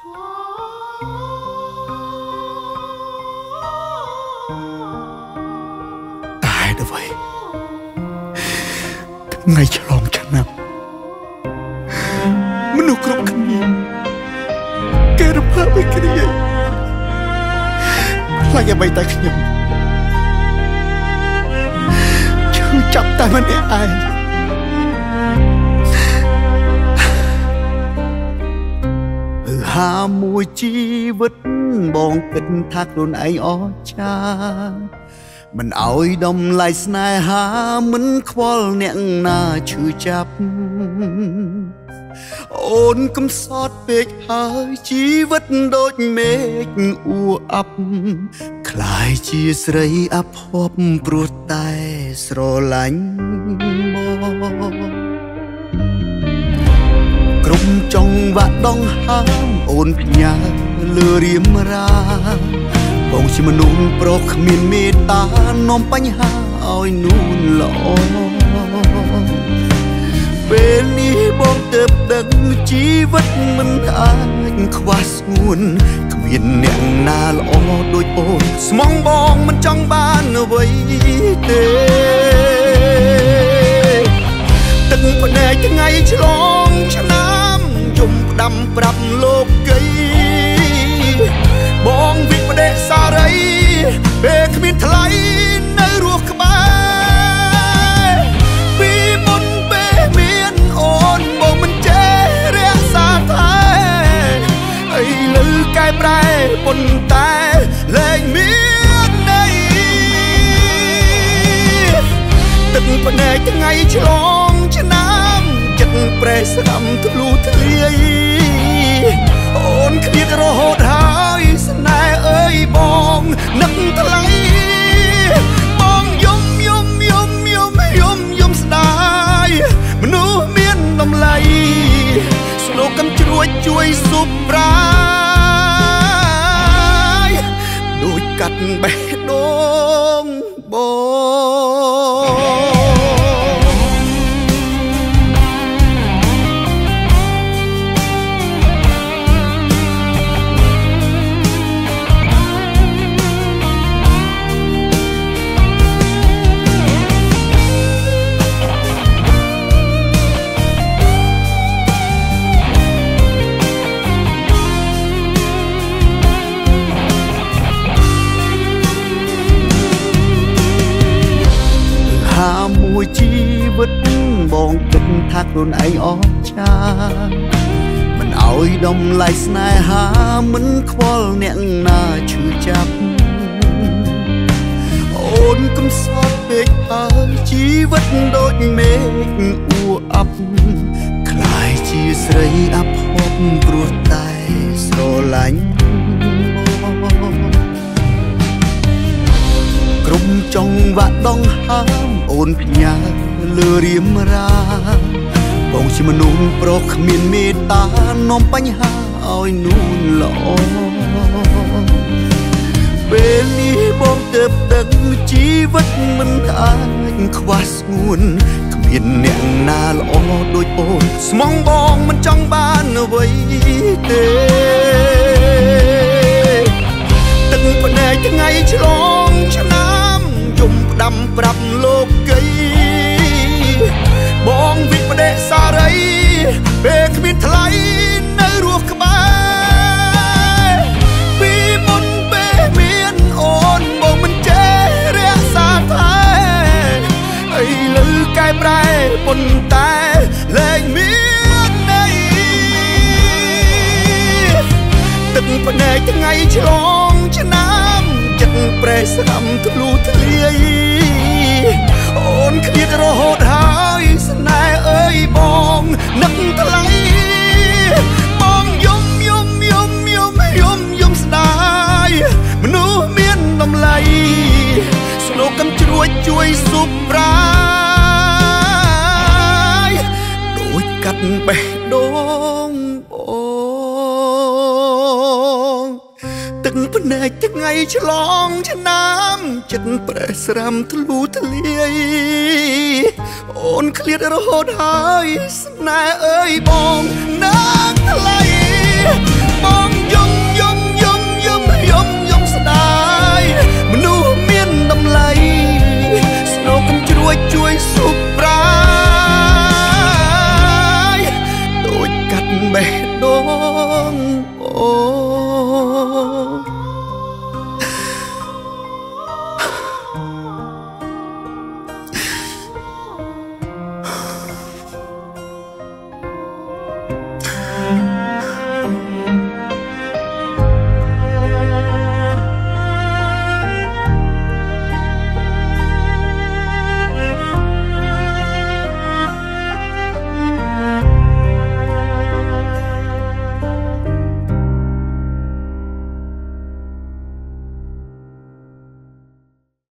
តែអ្វីថ្ងៃឆ្លងឆ្នាំមនុស្សគ្រប់គ្នាគេរំភើបឲ្យគ្នាខ្លាចអ្វីតែខ្ញុំឈឺចាប់តែម្នាក់ឯងហាមួយជីវិតបងគិតថាខ្លួនឯងអស្ចារ្យមិនអោយដំឡៃស្នេហាមិនខ្វល់អ្នកណាឈឺចាប់អូនកំសត់ពេកហើយជីវិតដូចមេឃអ៊ូអាប់คล้ายជាស្រីអភ័ព្វព្រោះតែស្រឡាញ់មកក្រុមចង់វាក់ដងហើមអូនផ្ញើលើរៀមរាបងជាមនុស្សប្រុសគ្មានមេត្តានាំបញ្ហាឲ្យនួនល្អពេលនេះបងទើបដឹងជីវិតមិនអាចខ្វះស្ងួនគ្មានអ្នកណាល្អដូចអូនស្មងបងមិនចង់បានអ្វីទេទឹកភ្នែកថ្ងៃឆ្លងឆ្នាំយំផ្ដាំប្រាប់លោកីបងវិបដិសារីពេលគ្មានថ្លៃនៅរស់ក្បែរពីមុនពេលមានអូនបងមិនចេះរក្សាតែឥឡូវកែប្រែប៉ុន្តែលែងមានន័យទឹកភ្នែកថ្ងៃឆ្លងឆ្នាំចិត្តប្រេះស្ដាំធ្លុះធ្លាយអូនឃ្លាតរហូតហើយស្នេហ៍អើយបងនឹកថ្លៃបងយំស្ដាយមនុស្សមានតម្លៃស្នូកកំជ្រួចជួយស៊ុបប្រាយដូចកាត់បេះដូងបងមួយជីវិតបងគិតថាខ្លួនឯងអស្ចារ្យមិនអោយដំឡៃស្នេហាមិនខ្វល់អ្នកណាឈឺចាប់អូនកំសត់ពេកហើយជីវិតដូចមេឃអ៊ូអាប់คล้ายជាស្រីអភ័ព្វព្រោះតែស្រឡាញ់ក្រុមចង់វាក់ដងហើមអូនផ្ញើលើរៀមរាបងជាមនុស្សប្រុសគ្មានមេត្តានាំបញ្ហាឲ្យនួនល្អពេលនេះបងទើបដឹងជីវិតមិនអាចខ្វះស្ងួនគ្មានអ្នកណាល្អដូចអូនស្មងបងមិនចង់បានអ្វីទេទឹកភ្នែកថ្ងៃឆ្លងឆ្នាំយំផ្ដាំប្រាប់លោកីបងវិបដិសារីពេលគ្មានថ្លៃនៅរស់ក្បែរពីមុនពេលមានអូនបងមិនចេះរក្សាតែឥឡូវកែប្រែប៉ុន្តែលែងមានន័យទឹកភ្នែកថ្ងៃឆ្លងឆ្នាំចិត្តប្រេះស្ដាំធ្លុះធ្លាយអូនឃ្លាតរហូតហើយស្នេហ៍អើយបងនឹកថ្លៃបងយំស្ដាយមនុស្សមានតម្លៃស្នូកកំជ្រួចជួយស៊ុបប្រាយដូចកាត់បេះដូងបងទឹកភ្នែកថ្ងៃឆ្លងឆ្នាំចិត្តប្រេះស្រាំធ្លុះធ្លាយអូនឃ្លាតរហូតហើយស្នេហ៍អើយបងនឹកថ្លៃ